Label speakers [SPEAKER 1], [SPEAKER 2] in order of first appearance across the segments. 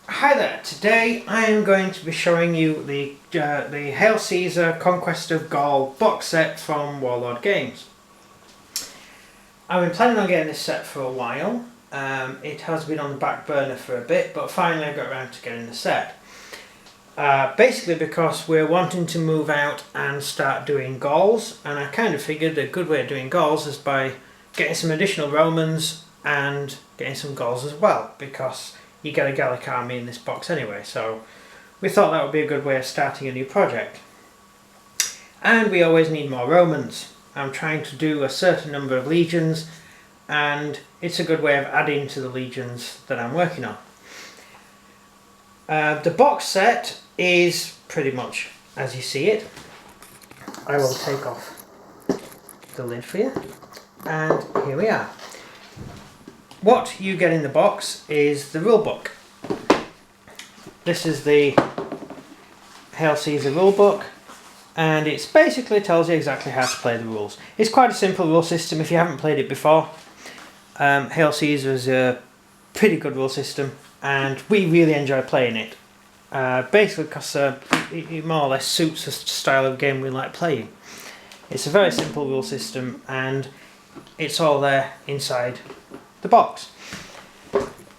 [SPEAKER 1] Hi there, today I am going to be showing you the Hail Caesar Conquest of Gaul box set from Warlord Games. I've been planning on getting this set for a while. It has been on the back burner for a bit, but finally I got around to getting the set. Basically because we're wanting to move out and start doing Gauls, and I kind of figured a good way of doing Gauls is by getting some additional Romans and getting some Gauls as well, because you get a Gallic army in this box anyway, so we thought that would be a good way of starting a new project. And we always need more Romans. I'm trying to do a certain number of legions, and it's a good way of adding to the legions that I'm working on. The box set is pretty much as you see it. I will take off the lid for you, and here we are. What you get in the box is the rulebook. This is the Hail Caesar rulebook, and it basically tells you exactly how to play the rules. It's quite a simple rule system if you haven't played it before. Hail Caesar is a pretty good rule system, and we really enjoy playing it. Basically because it more or less suits the style of game we like playing. It's a very simple rule system, and it's all there inside the box.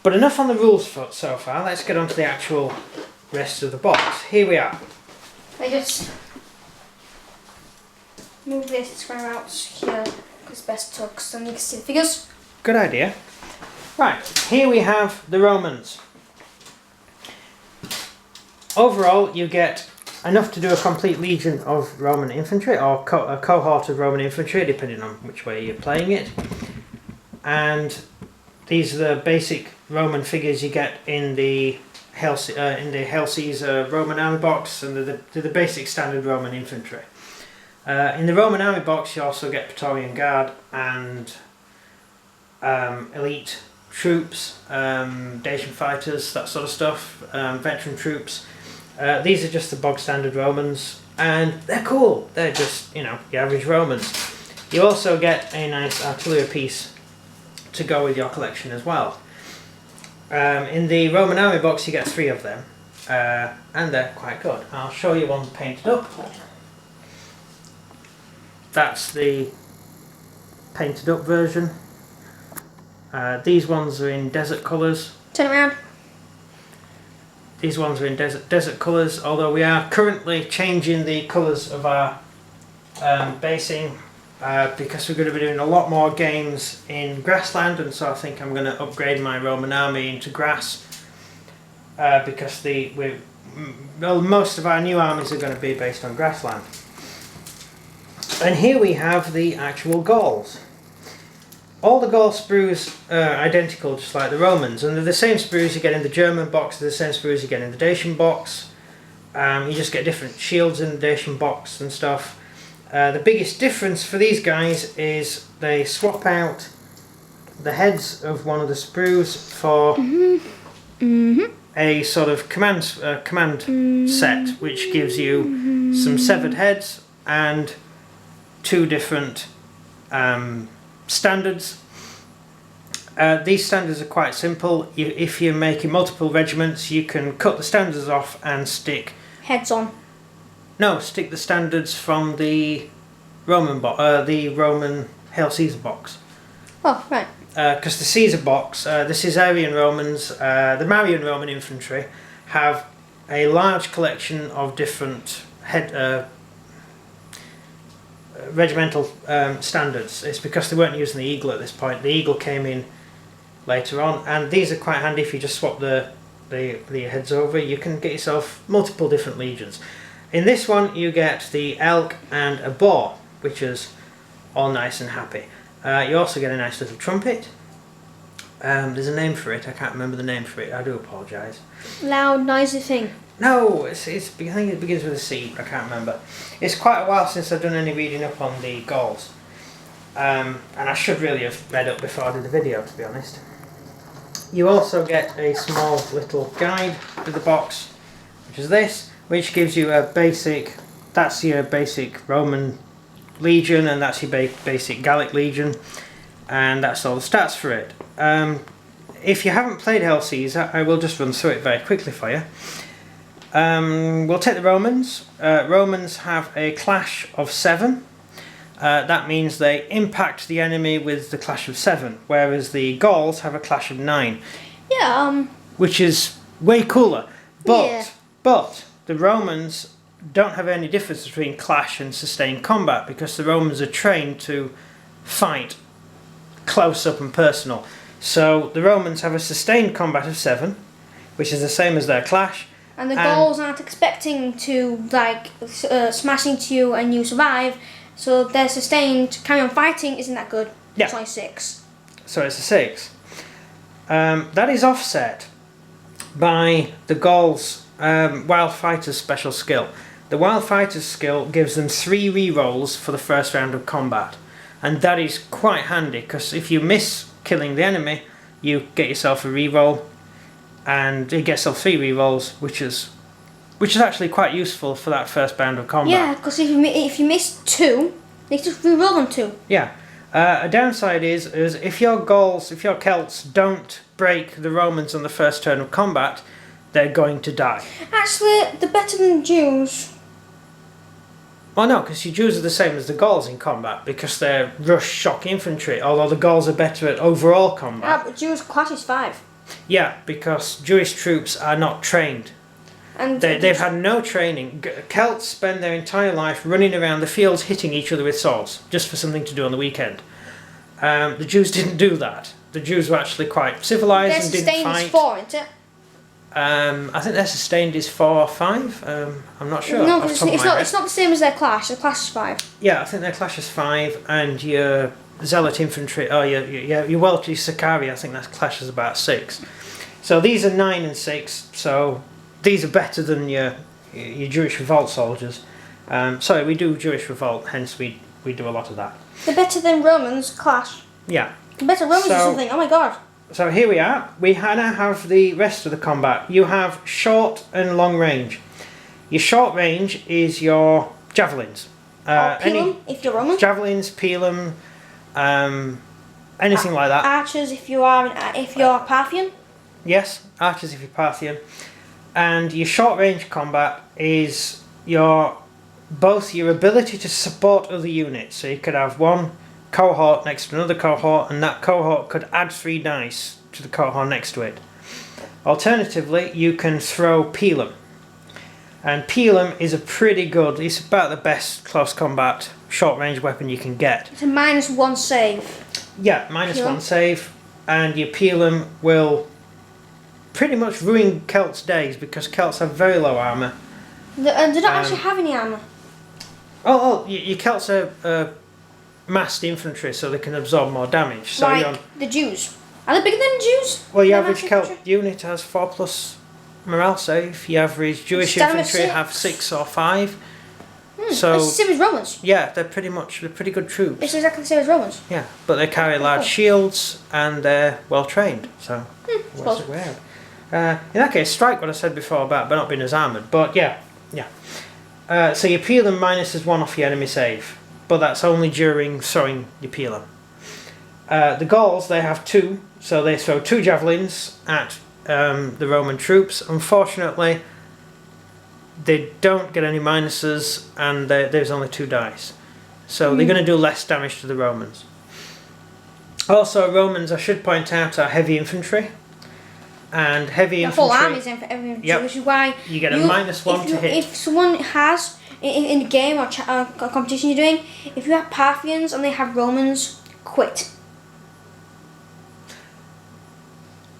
[SPEAKER 1] But enough on the rules so far, let's get on to the actual rest of the box. Here we are.
[SPEAKER 2] I just move this square out here because it's best to, because then you can see the figures.
[SPEAKER 1] Good idea. Right, here we have the Romans. Overall you get enough to do a complete legion of Roman infantry, or a cohort of Roman infantry, depending on which way you're playing it. And these are the basic Roman figures you get in the Hail Caesar Roman army box, and they're the basic standard Roman infantry. In the Roman army box you also get Praetorian Guard and elite troops, Dacian fighters, that sort of stuff, veteran troops. These are just the bog standard Romans, and they're cool. They're just, you know, the average Romans. You also get a nice artillery piece to go with your collection as well. In the Roman army box you get 3 of them, and they're quite good. I'll show you one painted up. That's the painted up version. These ones are in desert colours.
[SPEAKER 2] Turn around.
[SPEAKER 1] These ones are in desert colours, although we are currently changing the colours of our basing, because we're going to be doing a lot more games in grassland, and so I think I'm going to upgrade my Roman army into grass, because most of our new armies are going to be based on grassland. And here we have the actual Gauls. All the Gaul sprues are identical, just like the Romans, and they're the same sprues you get in the German box, they're the same sprues you get in the Dacian box. You just get different shields in the Dacian box and stuff. The biggest difference for these guys is they swap out the heads of one of the sprues for a sort of command set, which gives you some severed heads and 2 different standards. These standards are quite simple. If you're making multiple regiments, you can cut the standards off and stick
[SPEAKER 2] Heads on.
[SPEAKER 1] No, stick the standards from the Roman Hail Caesar box.
[SPEAKER 2] Oh, right.
[SPEAKER 1] Because the Caesar box, the Caesarian Romans, the Marian Roman infantry have a large collection of different regimental standards. It's because they weren't using the eagle at this point. The eagle came in later on, and these are quite handy if you just swap the heads over. You can get yourself multiple different legions. In this one you get the elk and a boar, which is all nice and happy. You also get a nice little trumpet. There's a name for it, I can't remember the name for it, I do apologise.
[SPEAKER 2] Loud, noisy thing.
[SPEAKER 1] No, I think it begins with a C, I can't remember. It's quite a while since I've done any reading up on the Gauls. And I should really have read up before I did the video, to be honest. You also get a small little guide with the box, which is this, which gives you a basic, that's your basic Roman legion, and that's your basic Gallic legion, and that's all the stats for it. if you haven't played Hell Caesar, I will just run through it very quickly for you. We'll take the Romans. Romans have a clash of 7. That means they impact the enemy with the clash of 7, whereas the Gauls have a clash of 9.
[SPEAKER 2] Yeah.
[SPEAKER 1] Which is way cooler. But the Romans don't have any difference between clash and sustained combat, because the Romans are trained to fight close up and personal. So the Romans have a sustained combat of 7, which is the same as their clash.
[SPEAKER 2] And the Gauls aren't expecting to smash into you and you survive, so their sustained carry on fighting isn't that good.
[SPEAKER 1] Yeah.
[SPEAKER 2] It's only 6.
[SPEAKER 1] So it's a 6. That is offset by the Gauls' Wild Fighter's special skill. The Wild Fighter's skill gives them 3 rerolls for the first round of combat, and that is quite handy, because if you miss killing the enemy, you get yourself a reroll, and you get yourself 3 rerolls, which is actually quite useful for that first round of combat.
[SPEAKER 2] Yeah, because if you miss 2, they just reroll them 2.
[SPEAKER 1] Yeah. A downside is if your Celts don't break the Romans on the first turn of combat, they're going to die.
[SPEAKER 2] Actually, they're better than Jews.
[SPEAKER 1] Well, no, because your Jews are the same as the Gauls in combat, because they're rush shock infantry, although the Gauls are better at overall combat.
[SPEAKER 2] Yeah, but Jews' clash is 5.
[SPEAKER 1] Yeah, because Jewish troops are not trained.
[SPEAKER 2] And
[SPEAKER 1] They've had no training. Celts spend their entire life running around the fields hitting each other with swords, just for something to do on the weekend. The Jews didn't do that. The Jews were actually quite civilised and didn't fight.
[SPEAKER 2] Their sustained is 4, isn't it?
[SPEAKER 1] I think their sustained is 4 or 5. I'm not sure.
[SPEAKER 2] No, because it's not the same as their clash. Their clash is 5.
[SPEAKER 1] Yeah, I think their clash is 5, and your zealot infantry, your wealthy Sicarii, I think that clash is about 6. So these are 9 and 6. So these are better than your Jewish revolt soldiers. Sorry, we do Jewish revolt, hence we do a lot of that.
[SPEAKER 2] They're better than Romans clash.
[SPEAKER 1] Yeah.
[SPEAKER 2] They're better than Romans or something. Oh my god.
[SPEAKER 1] So here we are. We now have the rest of the combat. You have short and long range. Your short range is your javelins.
[SPEAKER 2] Peel 'em if you're Roman.
[SPEAKER 1] Javelins, peel 'em, anything like that.
[SPEAKER 2] Archers if you're Parthian.
[SPEAKER 1] Yes, archers if you're Parthian. And your short range combat is both your ability to support other units. So you could have one cohort next to another cohort, and that cohort could add 3 dice to the cohort next to it. Alternatively, you can throw peel 'em. And peel 'em is it's about the best close combat short range weapon you can get.
[SPEAKER 2] It's a -1 save.
[SPEAKER 1] Yeah, -1 save, and your peel 'em will pretty much ruin Celts' days, because Celts have very low armour.
[SPEAKER 2] They don't actually have any armour.
[SPEAKER 1] Your Celts are massed infantry, so they can absorb more damage. So
[SPEAKER 2] like the Jews. Are they bigger than the Jews?
[SPEAKER 1] Well, your average Celt unit has 4+ morale save. Your average Jewish infantry have 6 or 5. So
[SPEAKER 2] it's the same as Romans.
[SPEAKER 1] Yeah, they're pretty good troops.
[SPEAKER 2] It's exactly the same as Romans.
[SPEAKER 1] Yeah, but they carry large shields and they're well trained. So what's it weird? In that case, strike what I said before about not being as armoured. But yeah. So you peel them -1 off your enemy save, but that's only during throwing your peeler. The Gauls, they have 2, so they throw 2 javelins at the Roman troops. Unfortunately, they don't get any minuses, and there's only 2 dice. So they're going to do less damage to the Romans. Also, Romans, I should point out, are heavy infantry. And heavy infantry...
[SPEAKER 2] The whole army is heavy infantry,
[SPEAKER 1] Yep.
[SPEAKER 2] which is why...
[SPEAKER 1] You get a -1 to hit.
[SPEAKER 2] If someone has, in the game or competition you're doing, if you have Parthians and they have Romans, quit.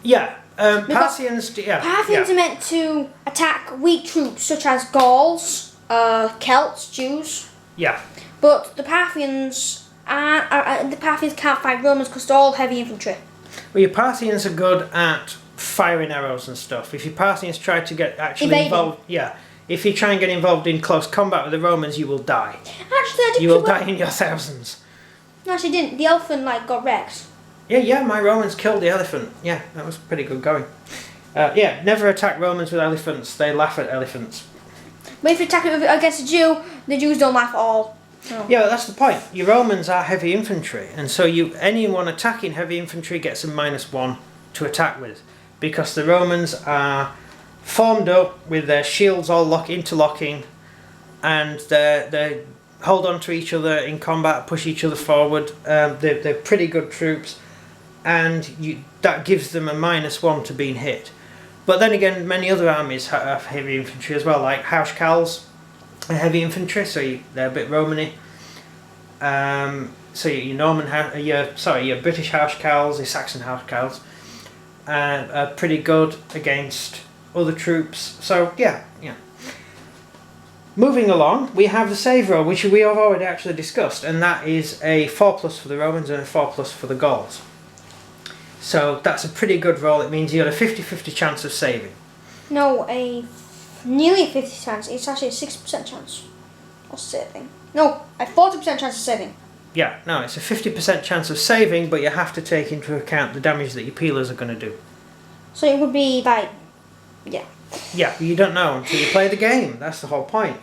[SPEAKER 1] Yeah. Parthians...
[SPEAKER 2] Parthians are meant to attack weak troops, such as Gauls, Celts, Jews.
[SPEAKER 1] Yeah.
[SPEAKER 2] But the Parthians can't fight Romans because they're all heavy infantry.
[SPEAKER 1] Well, your Parthians are good at firing arrows and stuff. If your Parthians try to get involved, if you try and get involved in close combat with the Romans, you will die.
[SPEAKER 2] Actually, I did.
[SPEAKER 1] You will die in your thousands.
[SPEAKER 2] No, actually, didn't. The elephant got wrecked.
[SPEAKER 1] Yeah. My Romans killed the elephant. Yeah, that was pretty good going. Never attack Romans with elephants. They laugh at elephants.
[SPEAKER 2] But if you attack it against a Jew, the Jews don't laugh at all. No.
[SPEAKER 1] Yeah, that's the point. Your Romans are heavy infantry, and so anyone attacking heavy infantry gets a -1 to attack with, because the Romans are formed up with their shields all interlocking, and they hold on to each other in combat, push each other forward. They're pretty good troops, and that gives them a -1 to being hit. But then again, many other armies have heavy infantry as well, like Housecarls are heavy infantry, so they're a bit Romany. So your British Housecarls, your Saxon Housecarls are pretty good against other troops. So yeah. Moving along, we have the save roll, which we have already actually discussed, and that is a 4+ for the Romans and a 4+ for the Gauls. So that's a pretty good roll. It means you got a 50-50 chance of saving.
[SPEAKER 2] No, nearly 50 chance. It's actually a 60% chance of saving. No, a 40% chance of saving.
[SPEAKER 1] Yeah, no, it's a 50% chance of saving, but you have to take into account the damage that your peelers are going to do.
[SPEAKER 2] So it would be like, yeah.
[SPEAKER 1] Yeah, you don't know until you play the game. That's the whole point.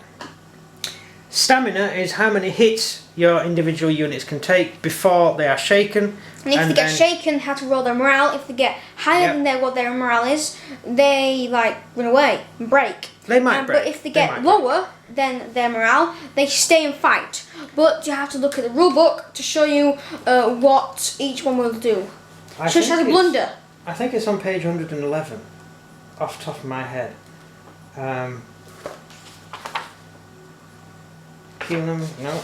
[SPEAKER 1] Stamina is how many hits your individual units can take before they are shaken.
[SPEAKER 2] And if they get shaken, they have to roll their morale. If they get higher than what their morale is, they run away and break.
[SPEAKER 1] They might break.
[SPEAKER 2] But if they get lower than their morale, they stay and fight. But you have to look at the rulebook to show you what each one will do. Such as a blunder.
[SPEAKER 1] I think it's on page 111, off the top of my head. No. No.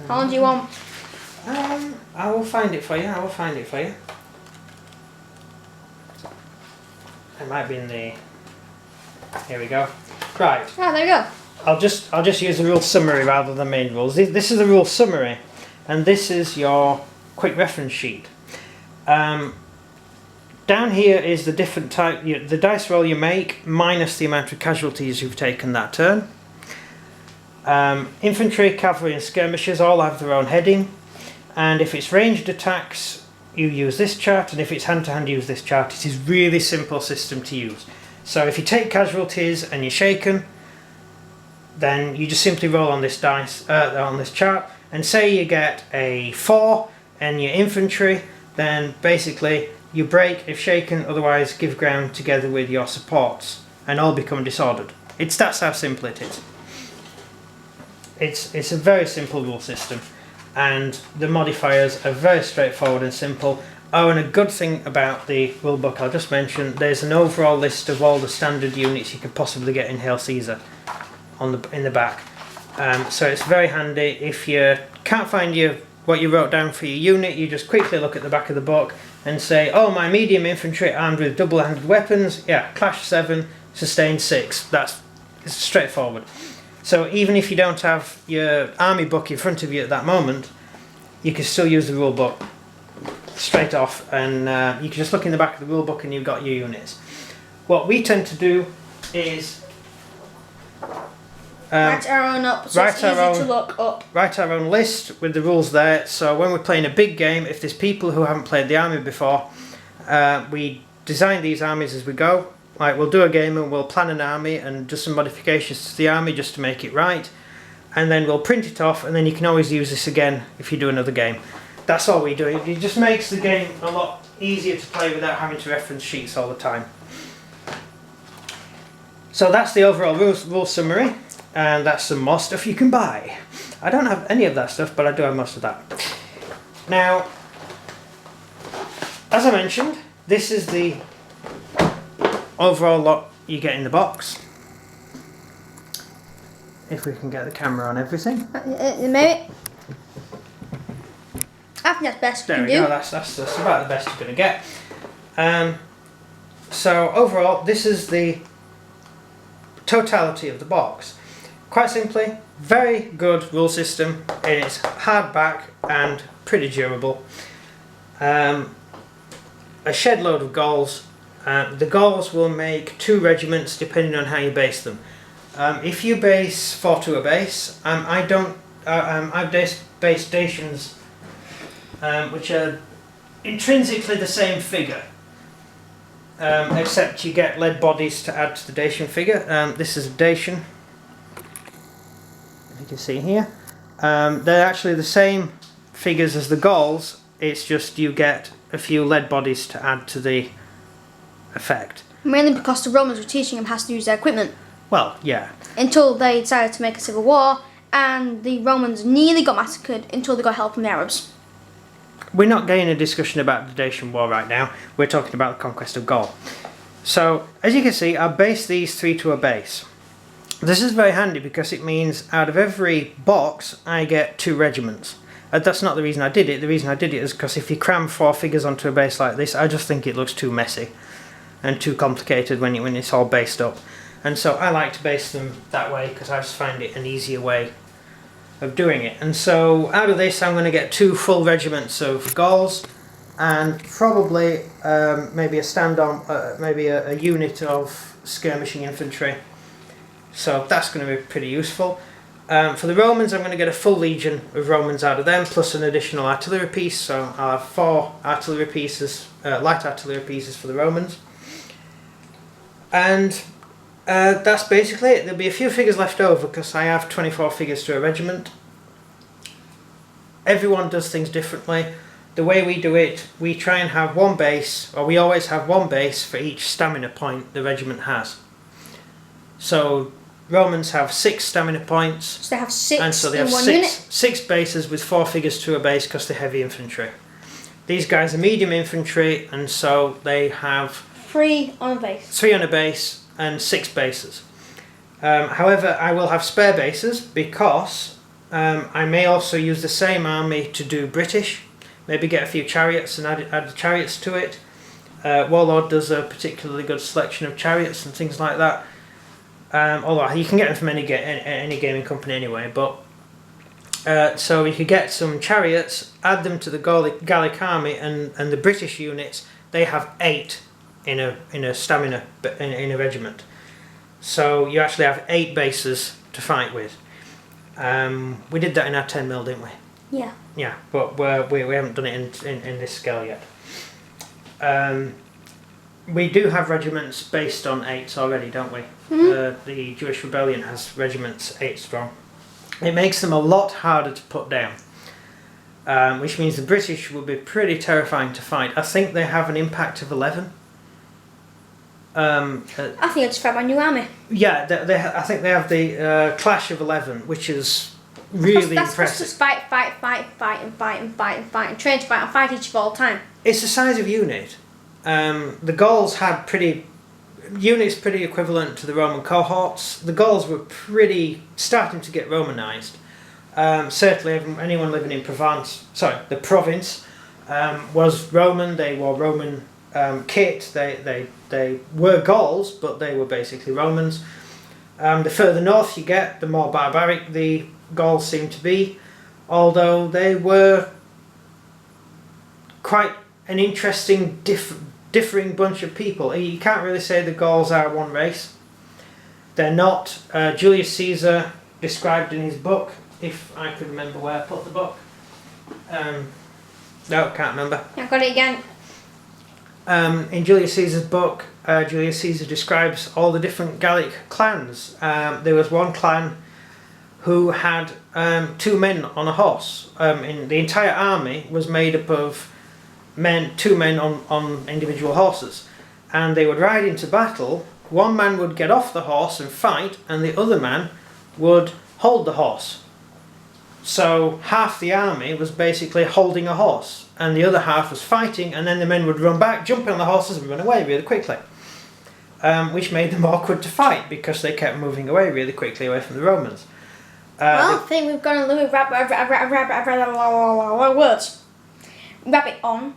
[SPEAKER 2] How long do you want?
[SPEAKER 1] I will find it for you. It might be in the. Here we go. Right.
[SPEAKER 2] Ah, there you go.
[SPEAKER 1] I'll just use the rule summary rather than main rules. This is the rule summary, and this is your quick reference sheet. Down here is the different type, the dice roll you make minus the amount of casualties you've taken that turn. Infantry, cavalry and skirmishers all have their own heading, and if it's ranged attacks you use this chart, and if it's hand to hand use this chart. It is really simple system to use. So if you take casualties and you're shaken, then you just simply roll on this dice on this chart, and say you get a 4 and your infantry, then basically you break if shaken, otherwise give ground together with your supports and all become disordered. That's how simple it is. It's a very simple rule system, and the modifiers are very straightforward and simple. Oh, and a good thing about the rulebook I'll just mention, there's an overall list of all the standard units you could possibly get in Hail Caesar in the back. So it's very handy. If you can't find what you wrote down for your unit, you just quickly look at the back of the book and say, oh, my medium infantry armed with double-handed weapons, yeah, clash 7, sustain 6. It's straightforward. So even if you don't have your army book in front of you at that moment, you can still use the rule book straight off, and you can just look in the back of the rule book and you've got your units. What we tend to do is
[SPEAKER 2] write our own up, so it's easy to look up.
[SPEAKER 1] Write our own list with the rules there, so when we're playing a big game, if there's people who haven't played the army before, we design these armies as we go. Like, we'll do a game and we'll plan an army and do some modifications to the army just to make it right, and then we'll print it off, and then you can always use this again if you do another game. That's all we do. It just makes the game a lot easier to play without having to reference sheets all the time. So that's the overall rule summary, and that's some more stuff you can buy. I don't have any of that stuff, but I do have most of that. Now, as I mentioned, this is the overall lot you get in the box. If we can get the camera on everything.
[SPEAKER 2] Maybe. I think that's best
[SPEAKER 1] there
[SPEAKER 2] you
[SPEAKER 1] we
[SPEAKER 2] can do.
[SPEAKER 1] go, that's about the best you're going to get. So overall, this is the totality of the box. Quite simply, very good rule system, and it's hardback and pretty durable. A shed load of Gauls. The Gauls will make 2 regiments depending on how you base them. If you base 4 to a base, I've based Dacians which are intrinsically the same figure, except you get lead bodies to add to the Dacian figure. This is a Dacian, if you can see here. They're actually the same figures as the Gauls, It's just you get a few lead bodies to add to the effect.
[SPEAKER 2] Mainly because the Romans were teaching them how to use their equipment.
[SPEAKER 1] Well, yeah.
[SPEAKER 2] Until they decided to make a civil war, and the Romans nearly got massacred until they got help from the Arabs.
[SPEAKER 1] We're not getting a discussion about the Dacian War right now. We're talking about the Conquest of Gaul. So, as you can see, I based these 3 to a base. This is very handy because it means out of every box I get 2 regiments. That's not the reason I did it. The reason I did it is because if you cram 4 figures onto a base like this, I just think it looks too messy and too complicated when it's all based up. And so I like to base them that way because I just find it an easier way of doing it. And so out of this I'm going to get 2 full regiments of Gauls and probably maybe a unit of skirmishing infantry. So that's going to be pretty useful. For the Romans I'm going to get a full legion of Romans out of them plus an additional artillery piece, so I'll have 4 artillery pieces, light artillery pieces for the Romans. And that's basically it. There'll be a few figures left over because I have 24 figures to a regiment. Everyone does things differently. The way we do it, we try and have one base, or we always have one base for each stamina point the regiment has. So Romans have 6 stamina points.
[SPEAKER 2] So they have 6
[SPEAKER 1] and so they have
[SPEAKER 2] in one
[SPEAKER 1] 6,
[SPEAKER 2] unit?
[SPEAKER 1] 6 bases with 4 figures to a base because they're heavy infantry. These guys are medium infantry and so they have
[SPEAKER 2] 3 on a base.
[SPEAKER 1] 3 on a base and 6 bases. However, I will have spare bases because I may also use the same army to do British. Maybe get a few chariots and add the chariots to it. Warlord does a particularly good selection of chariots and things like that. Although you can get them from any gaming company anyway. But so you could get some chariots, add them to the Gallic army, and the British units. They have 8 in a stamina in a regiment. So you actually have 8 bases to fight with. We did that in our 10mm, didn't we?
[SPEAKER 2] Yeah.
[SPEAKER 1] Yeah, but we haven't done it in this scale yet. We do have regiments based on 8s already, don't we?
[SPEAKER 2] Mm-hmm.
[SPEAKER 1] The Jewish Rebellion has regiments 8 strong. It makes them a lot harder to put down, which means the British will be pretty terrifying to fight. I think they have an impact of 11.
[SPEAKER 2] I think I just found my new army.
[SPEAKER 1] Yeah, I think they have the Clash of 11, which is really
[SPEAKER 2] that's
[SPEAKER 1] impressive.
[SPEAKER 2] Just fight, and train to fight and fight each of all time.
[SPEAKER 1] It's the size of unit. The Gauls had units pretty equivalent to the Roman cohorts. The Gauls were starting to get Romanized. Certainly anyone living in the province was Roman. They wore Roman kit. They were Gauls, but they were basically Romans. The further north you get, the more barbaric the Gauls seem to be, although they were quite an interesting differing bunch of people. You can't really say the Gauls are one race. They're not. Julius Caesar described in his book, if I could remember where I put the book. No, can't remember.
[SPEAKER 2] I got it again.
[SPEAKER 1] In Julius Caesar's book, Julius Caesar describes all the different Gallic clans. There was one clan who had 2 men on a horse. In the entire army was made up of 2 men on individual horses, and they would ride into battle. One man would get off the horse and fight, and the other man would hold the horse. So half the army was basically holding a horse, and the other half was fighting, and then the men would run back, jump on the horses and run away really quickly, which made them awkward to fight because they kept moving away really quickly away from the Romans.
[SPEAKER 2] I think we've got a little words. Rabbit on.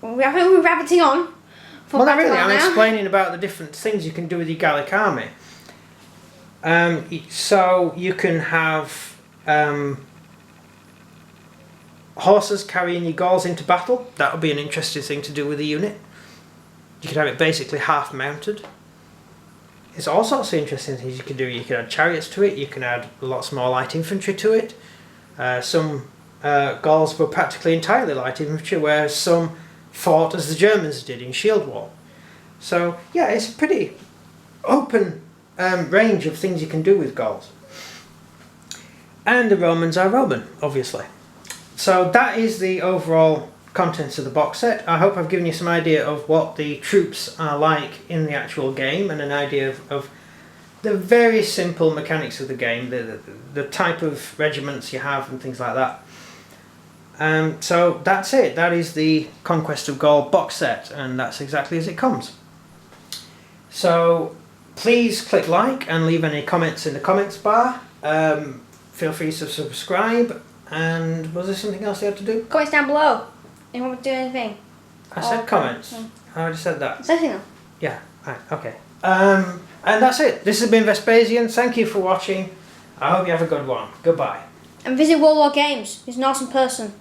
[SPEAKER 2] We're rabbiting on.
[SPEAKER 1] Well, not really. I'm explaining about the different things you can do with your Gallic army. So you can have horses carrying your Gauls into battle. That would be an interesting thing to do with a unit. You could have it basically half mounted. There's all sorts of interesting things you can do. You can add chariots to it. You can add lots more light infantry to it. Some Gauls were practically entirely light infantry, whereas some fought as the Germans did in shield wall. So yeah, it's a pretty open range of things you can do with Gauls. And the Romans are Roman, obviously. So that is the overall contents of the box set. I hope I've given you some idea of what the troops are like in the actual game, and an idea of the very simple mechanics of the game, the type of regiments you have and things like that. So that's it. That is the Conquest of Gaul box set, and that's exactly as it comes. So please click like and leave any comments in the comments bar. Feel free to subscribe. And was there something else you had to do?
[SPEAKER 2] Comments down below. You want me to do anything?
[SPEAKER 1] I said comments. I already said that.
[SPEAKER 2] Is that anything?
[SPEAKER 1] Yeah, right, okay. And that's it. This has been Vespasian. Thank you for watching. I hope you have a good one. Goodbye.
[SPEAKER 2] And visit Warlord Games. He's an awesome person.